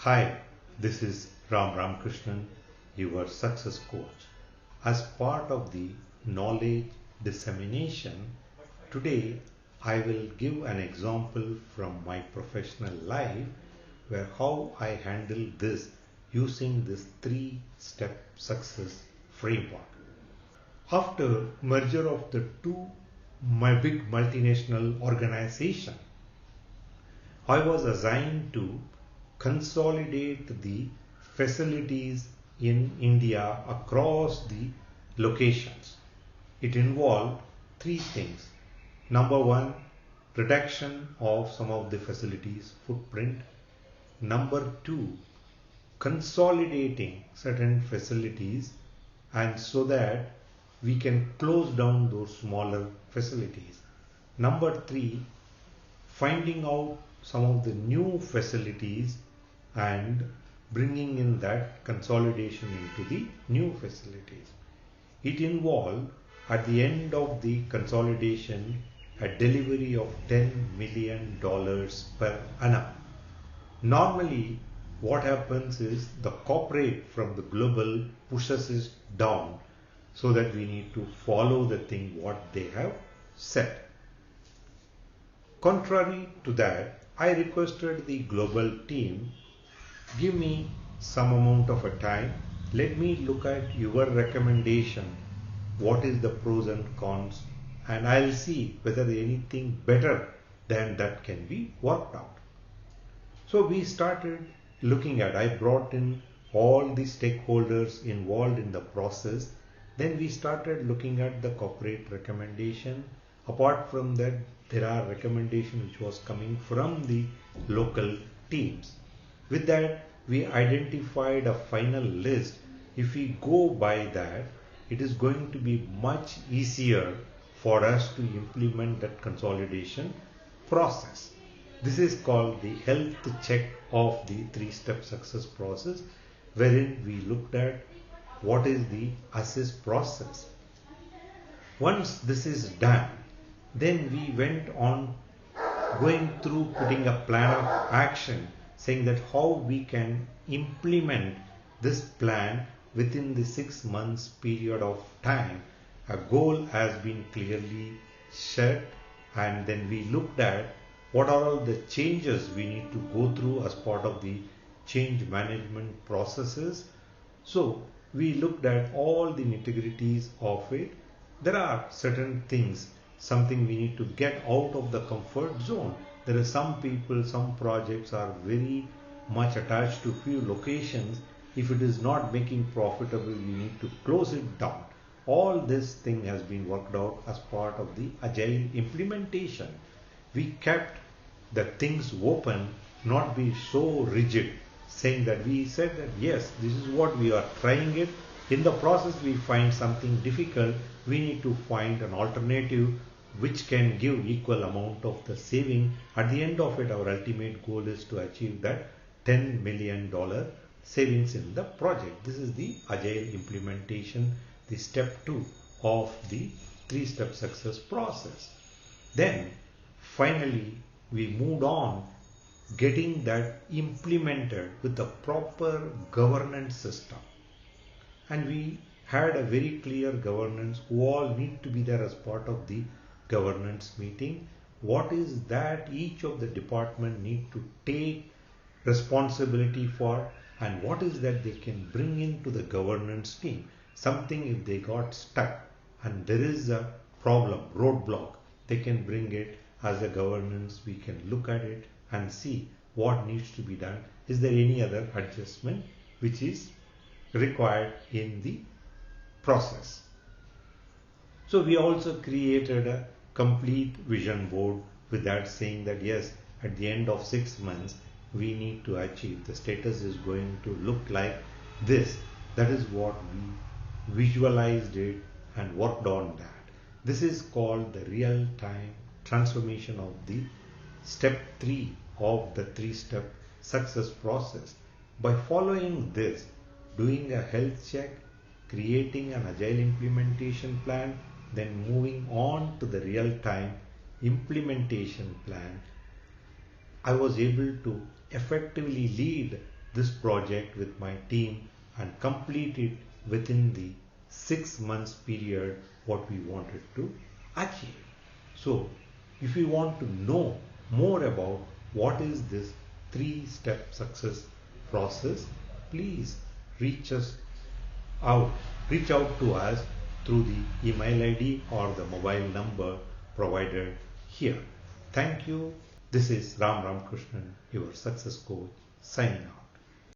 Hi, this is Ram Ramakrishnan, your success coach. As part of the knowledge dissemination, today I will give an example from my professional life where how I handle this using this three-step success framework. After merger of the two my big multinational organization, I was assigned to consolidate the facilities in India across the locations. It involved three things. Number one, reduction of some of the facilities footprint. Number two, consolidating certain facilities and so that we can close down those smaller facilities. Number three, finding out some of the new facilities and bringing in that consolidation into the new facilities. It involved at the end of the consolidation a delivery of $10 million per annum. Normally what happens is the corporate from the global pushes us down so that we need to follow the thing what they have set. Contrary to that, I requested the global team, give me some amount of a time, let me look at your recommendation, what is the pros and cons, and I'll see whether anything better than that can be worked out. So we started looking at, I brought in all the stakeholders involved in the process, then we started looking at the corporate recommendation. Apart from that, there are recommendations which was coming from the local teams. With that, we identified a final list. If we go by that, it is going to be much easier for us to implement that consolidation process. This is called the health check of the three-step success process, wherein we looked at what is the assess process. Once this is done, then we went on going through putting a plan of action saying that how we can implement this plan within the 6 months period of time. A goal has been clearly set, and then we looked at what are all the changes we need to go through as part of the change management processes. So we looked at all the nitty-gritties of it. There are certain things, something we need to get out of the comfort zone. There are some people, some projects are very much attached to few locations. If it is not making profitable, we need to close it down. All this thing has been worked out as part of the agile implementation. We kept the things open, not be so rigid, saying that we said that yes, this is what we are trying it. In the process we find something difficult, we need to find an alternative which can give equal amount of the saving. At the end of it, our ultimate goal is to achieve that $10 million savings in the project. This is the agile implementation, the step 2 of the three-step success process. Then finally we moved on getting that implemented with the proper governance system, and we had a very clear governance who all need to be there as part of the governance meeting. What is that each of the department need to take responsibility for, and what is that they can bring into the governance team. Something if they got stuck and there is a problem, roadblock, they can bring it as a governance. We can look at it and see what needs to be done. Is there any other adjustment which is required in the process? So we also created a complete vision board with that, saying that yes, at the end of 6 months we need to achieve, the status is going to look like this. That is what we visualized it and worked on that. This is called the real-time transformation of the step 3 of the three-step success process. By following this, doing a health check, creating an agile implementation plan, then moving on to the real-time implementation plan, I was able to effectively lead this project with my team and complete it within the 6 months period what we wanted to achieve. So if you want to know more about what is this 3-step success process, please reach out reach out to us through the email ID or the mobile number provided here. Thank you. This is Ram Krishnan, your success coach, signing off.